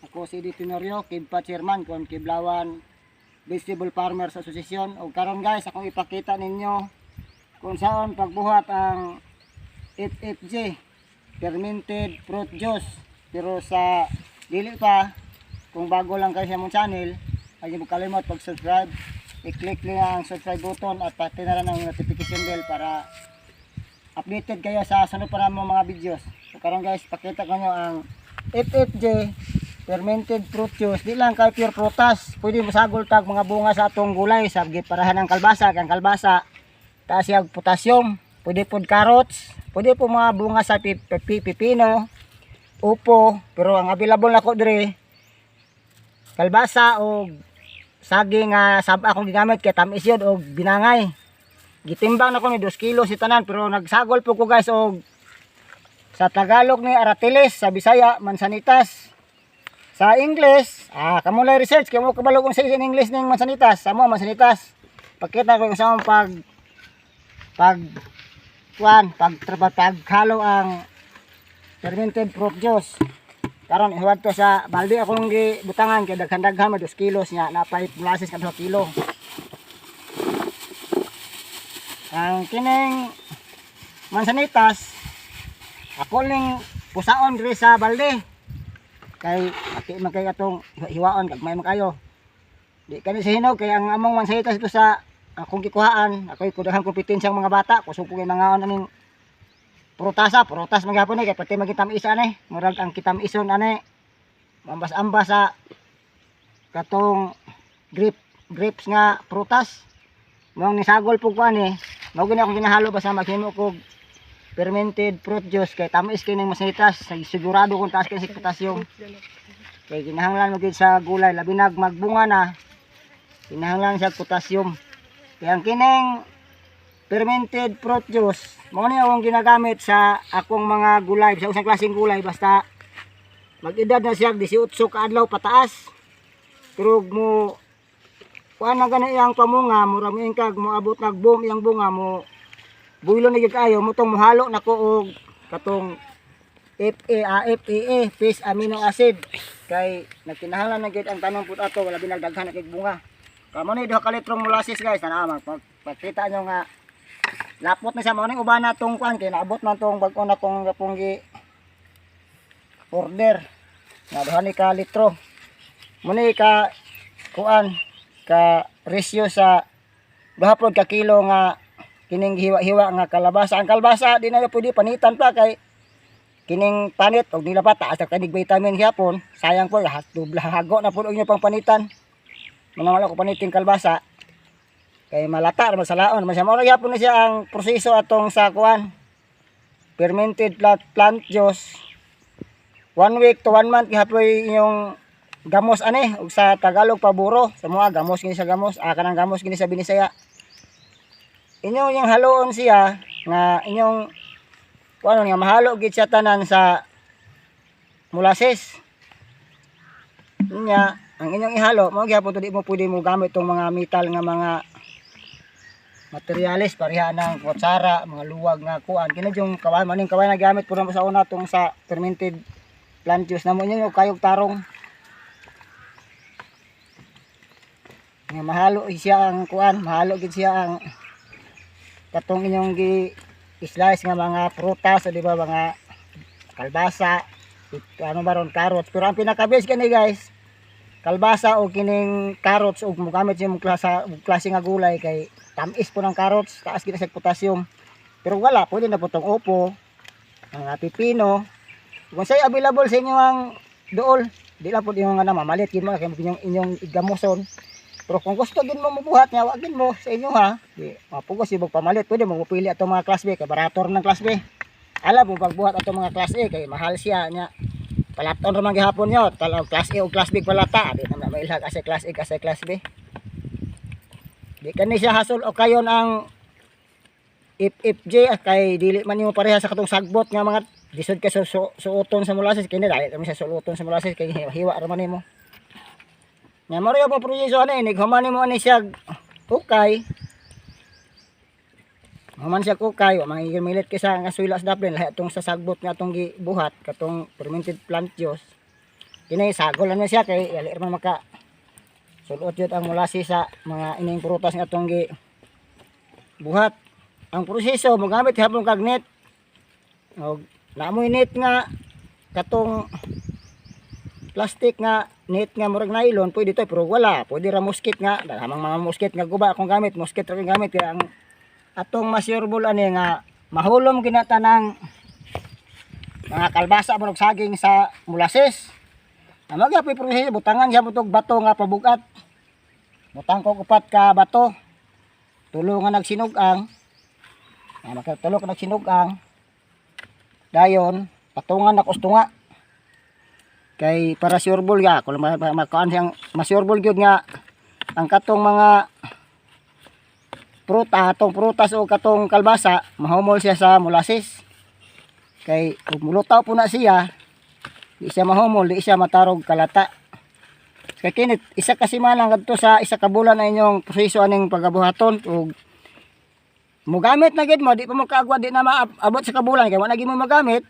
Ako si Di Tenorio, Kibpa Chairman kung Kiblawan Vegetable Farmers Association. O karon guys, akong ipakita ninyo kung saan pagbuhat ang FFJ, Fermented Fruit Juice. Pero sa dili pa, kung bago lang kayo sa mong channel, ay huwag kalimot pag-subscribe. I-click nyo ang subscribe button at pati na rin ang notification bell para updated kayo sa sunod pa naman mga videos. So karon guys, pakita ko nyo ang FFJ Fermented Fruit Juice. Di lang kay pure prutas, pwede masagol tag mga bunga sa atong gulay sa giparahan ng kalbasa. Kang kalbasa taas yung potassium, pwede po carrots, pwede po mga bunga sa pipino, upo. Pero ang available na ko dire kalbasa o saging sab akong gigamit kay tamis yun o binangay. Gitimbang na ko ni 2 kilo si tanan, pero nagsagol po ko guys og sa Tagalog ni aratiles, sa Bisaya mansanitas, sa English kamo lay research kamo kabalo kung sa English ning mansanitas. Samo mansanitas, pakita ko kung saan paghalo ang fermented fruit juice. Karon ihuwad to sa balde akong gibutangan kay daghan-daghan 2 kilos nya napay molasses kadto kilo. Ang kining mansanitas ako ning pusaon diri sa balde kay ati man kay atong hiwaon kag may makayo. Di kani sa hinog kay ang among mansanitas ito sa akong gikuhaan, ako'y kudahan kompetensyang mga bata, kusog ko kay mga aning prutas magyapon kay pati magitamis ani, murag ang kitamison ani. Ambas-ambas sa katong grapes nga prutas. Mong nisagol po ko ani, mao gani akong ginahalo basta maghimo ko fermented fruit juice kay tamis kay ning mansanitas, sigurado kung taas kay sa potassium. Kay kinahanglan mo gid sa gulay labi nag magbunga na, kinahanglan sa potassium. Kaya ang kining fermented fruit juice, mao ni akong ginagamit sa akong mga gulay, sa usang klaseng gulay basta mag-edad na siya 18 ka adlaw pataas. Pero mo kuan na gani iyang pamunga, mura mo ingkag mo abot nag-boom iyang bunga mo builo na gyud kayo mo tong mohalo nako og katong FAA, fish amino acid, kay nagkinahanglan na gyud ang tanom pud ato wala binagdaghan na kay bunga. Kamo ni 2 ka litrong molasses guys, ana pagkita nyo nga lapot na siya. Mao ning uban na tong kuan kay naabot man tong bag-o na kong gapong gi order na 2 ka litro. Muni ka kuan ka ratio sa 2 ka kilo nga kining hiwa-hiwa nga kalabasa. Ang kalabasa di na pwede panitan pa kay kining panit og nila pa taas ta kanig vitamin gyapon. Sayang po dubla hago na pud og inyo pang panitan. Manawala ko paniting kalbasa kay malata ra sa laon man siya. Mao gyapon na siya ang proseso atong sa kuan fermented plant juice. 1 week to 1 month gihapoy inyong gamos ani ug sa Tagalog paburo, sa mga gamos kini sa gamos, kanang gamos kini sa Binisaya. Inyo yung haloon siya nga inyong kuno nga mahalo gid siya tanan sa molasses. Nya ang inyong ihalo mao gyapon to di mo pwede mo gamit tong mga metal nga mga materyales pareha ng kutsara, mga luwag nga kuan. Kini yung kawan maning kawan na gamit pud mo sa una tong sa fermented plant juice namo inyo kayog tarong. Nga mahalo siya ang kuan, mahalo gid siya ang katong inyong gi-slice nga mga prutas o di ba mga kalbasa, ano baron carrots. Pero ang pinaka-best kani guys, kalbasa o kining carrots o mogamit yung klase nga gulay kay tamis po ng carrots, taas gid sa potassium. Pero wala pwede na po tong upo, ang pipino. Kung say available sa inyo ang dool, di lang po yung nga mamalit gid mo kay inyong igamoson. Pero kung gusto din mo mabuhat nya, wag din mo sa inyo ha. Di mapugos ibog pamalit, pwede mo pili atong mga class B kay barator ng class B. Alam mo pagbuhat atong mga class A kay mahal siya nya. Palaton ra man gihapon yo, class A o class B palata, di na mailhag as class A kasi class B. Di kani siya hasol o kayon ang FFJ kay dili man nimo pareha sa katong sagbot nga mga disod ka suoton sa molasses kini dali kami sa suoton sa molasses kay hiwa ra man nimo. Nya mo rin po proseso ani nighuman mo ani siya ukay. Human siya ukay wa mangigimilit kisa nga suilas daplin lahi atong sa sagbot nga atong gibuhat katong fermented plant juice. kini sagol na siya kay dali man maka sulot yun ang molasses sa mga ining prutas nga atong gi buhat. Ang proseso mogamit hapon kag net og naamoy net nga katong plastic nga net nga murag nylon pwede to pero wala pwede ra musket nga damang mga musket nga guba akong gamit musket ra akong gamit kaya ang atong masureball ani nga mahulom ginatanang mga kalbasa mo saging sa molasses. Magapoy proseso butangan siya butog bato nga pabugat. Butang ko upat ka bato. Tulo nga nagsinugang. Makatulo ka nagsinugang. Dayon patungan na kustunga. Kay para sureball ga kung makaan siyang masureball gyud nga ang katong mga atong prutas o katong kalbasa mahumol siya sa molasses. Kay kung mulutaw po na siya di siya mahumol, di siya matarog kalata. Kaya kinit, isa kasi manang kadto sa isa ka bulan na inyong proseso aning pagabuhaton ug mogamit na gid mo, di pa mo kaagwa di na maabot sa kabulan kay wala gyud mo magamit.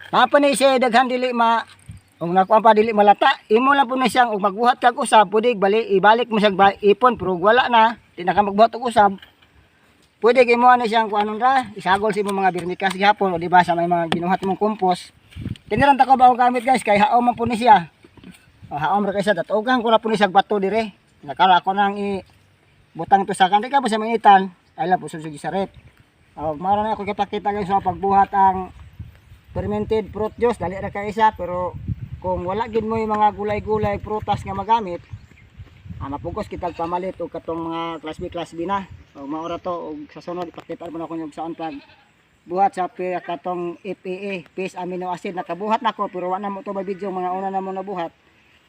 Mapa ni siya daghan dili ug nakuha pa dili malata, imo lang po na siyang ug magbuhat kag usab, pwede ibalik mo siyang ipon pero wala na, di na ka magbuhat og usab. Pwede kay mo ano siyang kuanon ra, isagol si mo mga birmikas gihapon o di ba sa may mga ginuhat mong compost. Kiniran ta ko ba og gamit guys kay haom man po ni siya. Haom ra kay sa datugan ko ra po ni siyang bato dire. Nakala ko nang butang to sa kanti ka po sa minitan. Ay lang po sa rep. Mara na ako gipakita guys sa pagbuhat ang fermented fruit juice dali ra kay isa pero kung wala gid mo yung mga gulay-gulay prutas nga magamit, mapugos kitag pamalit og katong mga class B na. Maura to og sa sunod ipakita mo na ko yung saan pag buhat sa katong EPA, fish amino acid nakabuhat nako pero wala na mo to ba video mga una na mo nabuhat.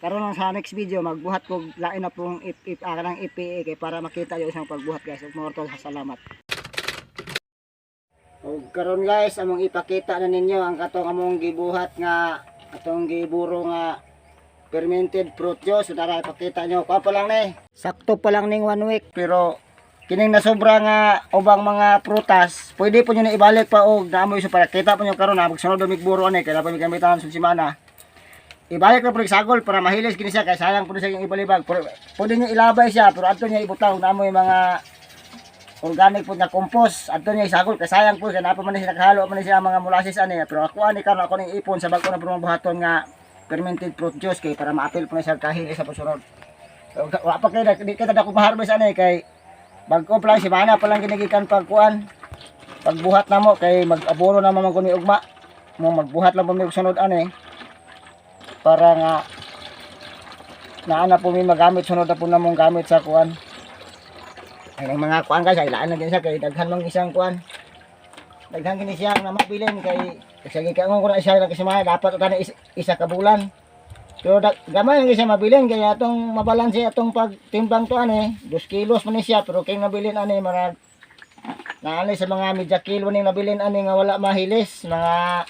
Karon sa next video magbuhat ko lain na pong kanang EPA kay para makita yung isang pagbuhat guys. Ug maura to salamat. Og karon guys among ipakita na ninyo ang katong among gibuhat nga atong giburo nga fermented fruit juice. Dara ipakita nyo pa lang ni. Sakto pa lang ning 1 week pero kining nasobra nga ubang mga prutas, pwede po nyo na ibalik pa og daamoy so para kita po nyo karon na magsunod mig buro ani kaya pa mi gamitan sa semana. Ibalik na po sagol para mahilis kini siya kay sayang po siya yung ibalibag. Pwede nyo ilabay siya pero adto niya ibutaw daamoy mga organic po nga compost. Adto niya isagol kay sayang po kay napa man siya naghalo man siya mga molasses ani pero ako ani karon ako ning ipon sa bag ko na buhaton nga fermented fruit juice kay para maapil po na siya kahilis sa pasunod. Wa pa kay di kita dako ma-harvest ani kay bago pa lang si mana pa lang ginagikan pagkuan pagbuhat na mo kay mag-abono na man ko ni ugma mo magbuhat lang po mi sunod ani para nga naana po mi magamit sunod na po na mong gamit sa kuan ay mga kuan guys ay laan na din siya kay daghan mang isang kuan daghan kini siya na mabilin kay sige ka ko na siya kasi mga dapat ta isa ka bulan. Pero gamay lang siya mabilin kaya atong mabalanse atong pagtimbang to ani 2 kilos man siya pero kay nabilin ani marag naani sa mga media kilo ning nabilin ani nga wala mahilis mga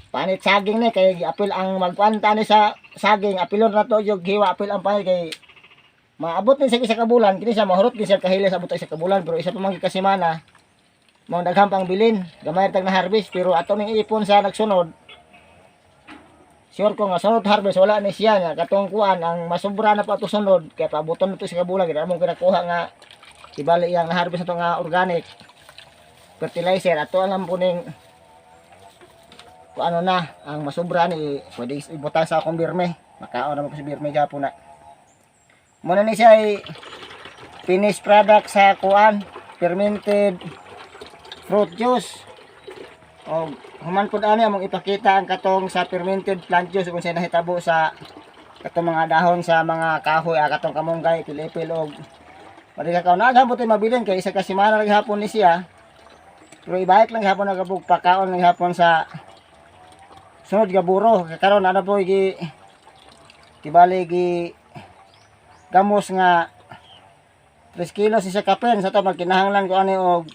panit saging ni kay apil ang magkuanta ni sa saging apilon ra to yung hiwa apil ang panit kay maabot ni sa isa ka bulan kini siya mahurot ni siya kahilis abot isa ka bulan pero isa pa man kasimana mo daghang pang bilin gamay tag na harvest pero ato ning ipon sa nagsunod. Sure ko nga sunod harvest wala ni siya nga katong kuan ang masobra na pa to sunod kay pabuton to sa kabulan gid among kinakuha nga ibali yang harvest ato nga organic fertilizer ato alam po ning ano na ang masobra ni pwede ibutang sa akong birme makaon na mo si birme gyapon na muna ni siya ay finished product sa kuan fermented fruit juice. O human pud ani among ipakita ang katong sa fermented plant juice kung sa nahitabo sa katong mga dahon sa mga kahoy katong kamunggay pilipil og pwede ka kaunagan po tayo mabilin kay isa ka semana lang hapon ni siya pero ibalik lang hapon nagabog pakaon lang hapon sa sunod nga buro karon ana po kibali gamos nga 3 kilos isa kapen sa to magkinahanglan ko ani og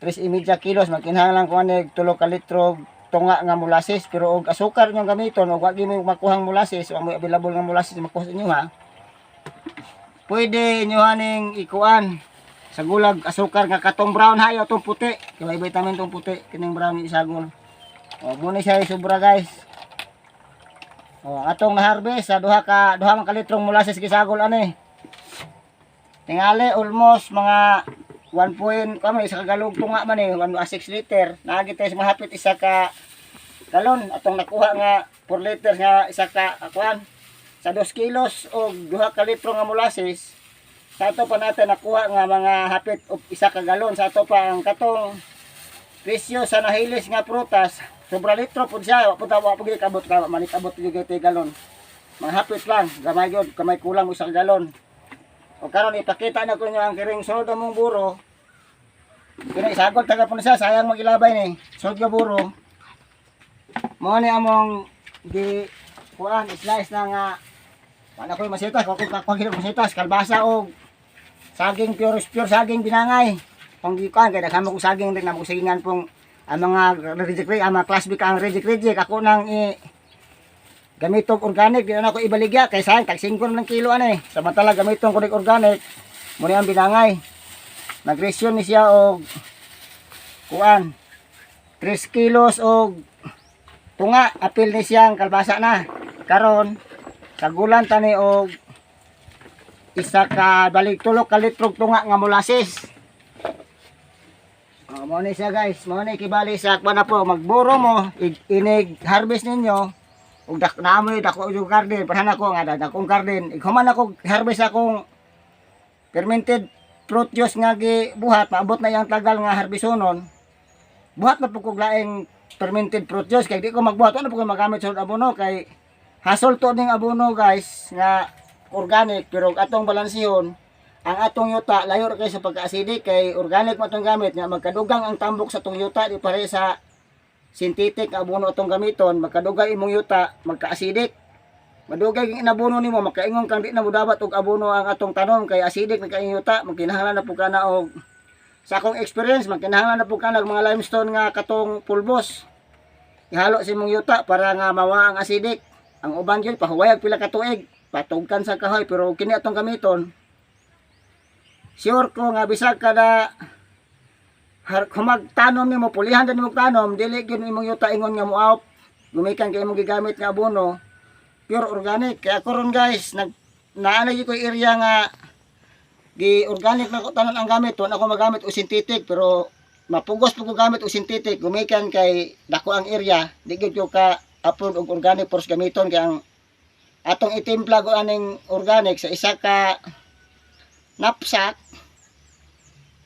3.5 kilos magkinahanglan ko ani 3 ka litro tunga nga molasses pero og asukar nga gamiton og wag mo makuhang molasses o may available nga molasses makuha inyo ha pwede inyo haning ikuan sa gulag asukar nga katong brown hayo tong puti kay may vitamin tong puti kining brown isagol o muna siya sobra guys Atong na-harvest sa duha man ka litrong molasses gisagol ani. Tingali almost mga 1 point kami isa ka galog tunga man 1.6 liter. Naagi tayo mahapit isa ka galon atong nakuha nga 4 liters nga isa ka akuan sa 2 kilos o duha ka litro nga molasses. Sa ato pa natin nakuha nga mga hapit og isa ka galon. Sa ato pa ang katong presyo sa nahilis nga prutas sobra litro pud siya wa pud kabot ka manikabot gyud kay galon. Mga hapit lang gamay gyud kamay kulang usa ka galon. O karon ipakita na ko inyo ang kiring sulod mong buro. Kini isagol taga po na siya, sayang magilabay ni. Sulod nga buro. Mo ni among di kuan slice na nga wala ko masitas, ko hirap masitas, kalbasa o saging pure saging binangay. Kung di kuan kay daghang ko saging din na mo sagingan pong ang mga reject ang mga class B ka ang reject ako nang gamitong organic, di na ako ibaligya kay sayang tag 5 ng kilo ani. Samantala gamitong kunig organic, muna ang binangay. Nagresyon ni siya og kuan 3 kilos og tunga, apil ni siyang kalbasa na. Karon kagulan tani og isa ka balik tulok ka litrog tunga nga molasses. Mo ni siya guys, mo ni kibali sa kuan na po magburo mo inig harvest ninyo. Ug naamoy dako yung garden, pahan ako nga dakong garden. Ighuman ako harvest akong fermented fruit juice nga gibuhat, maabot na yang tagal nga harbisonon. Buhat na pud kog laing fermented fruit juice kay di ko magbuhat ano pud magamit sa abono kay hasol to ning abono guys nga organic pero atong balansihon ang atong yuta layo ra kay sa pagka-acidic kay organic mo atong gamit nga magkadugang ang tambok sa atong yuta di pare sa synthetic abono atong gamiton, magkadugay imong yuta, magka-acidic. Madugay ang inabono nimo, makaingon kang di na modabat og abono ang atong tanom kay acidic na kay yuta, magkinahanglan na pud kana og sa akong experience, magkinahanglan na pud kana og mga limestone nga katong pulbos. Ihalo sa imong yuta para nga mawa ang acidic. Ang uban gyud pahuway pila ka tuig, patugkan sa kahoy pero kini atong gamiton. Sure ko nga bisag kada kung magtanom nimo pulihan din mo tanom dili gyud imong yuta ingon nga muaop gumikan kay imong gigamit nga abono pure organic kaya karon guys naanay ko area nga gi organic na ko tanan ang gamit wala ako magamit og synthetic pero mapugos pud ko gamit og synthetic gumikan kay dako ang area di gyud ko ka upload og organic pors gamiton kay ang atong itimpla ko aning organic sa isa ka knapsack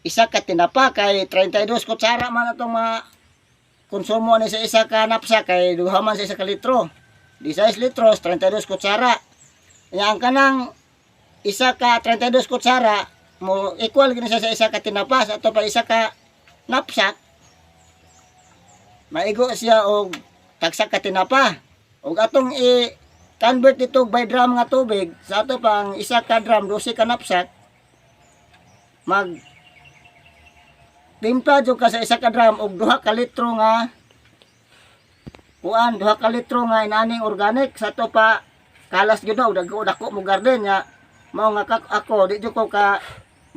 isa ka tinapa kay 32 kutsara man atong mga konsumo ni sa isa ka napsa kay duha man sa isa ka litro. 16 litros 32 kutsara. Nya ang kanang isa ka 32 kutsara mo equal gini sa isa ka tinapa sa ato pa isa ka napsak. Maigo siya og tagsa ka tinapa. Og atong i-convert dito by drum nga tubig sa ato pang isa ka drum 12 ka napsak mag timpla jud ka sa isa ka drum og duha ka litro nga kuan, duha ka litro nga inaning organic sa to pa kalas gyud og dako mo garden nya mao nga ako di jud ko ka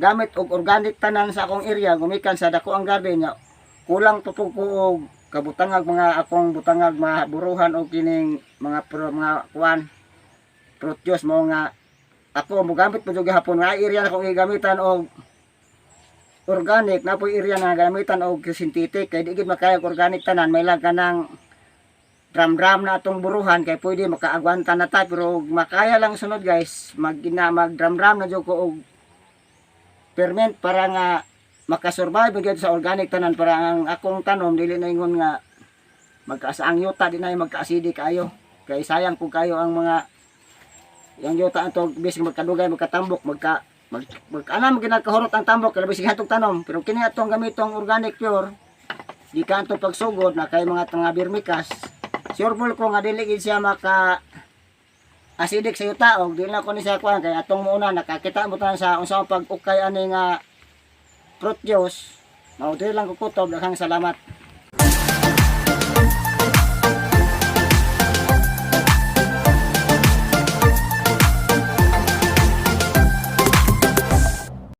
gamit og organic tanan sa akong area gumikan sa dako ang garden nya kulang pa pug ko og kabutangag mga akong butangag maburuhan og kining mga kuan fruit juice mao nga ako mo gamit mo jud gihapon nga area na akong gigamitan og organic na po area na gamitan og synthetic kay di gid makaya organic tanan may lang kanang drum na atong buruhan kay pwede makaagwanta na ta pero makaya lang sunod guys mag drum na jud ko og ferment para nga makasurvive gyud sa organic tanan para ang akong tanom dili na ingon nga magkasaang yuta di na magka-acidic kayo kay sayang pug kayo ang mga yang yuta ato bisig magkadugay magkatambok magkanam ginakahurot ang tambok kay bisig hatog tanom pero kini atong gamitong organic pure di kanto pagsugod na kay mga vermicast sureball ko nga dili gid siya maka acidic sa yuta og dili na ko ni siya kuan kay atong muna nakakita mo tan sa unsang pag-ukay ani nga fruit juice mao dili lang ko kutob daghang salamat.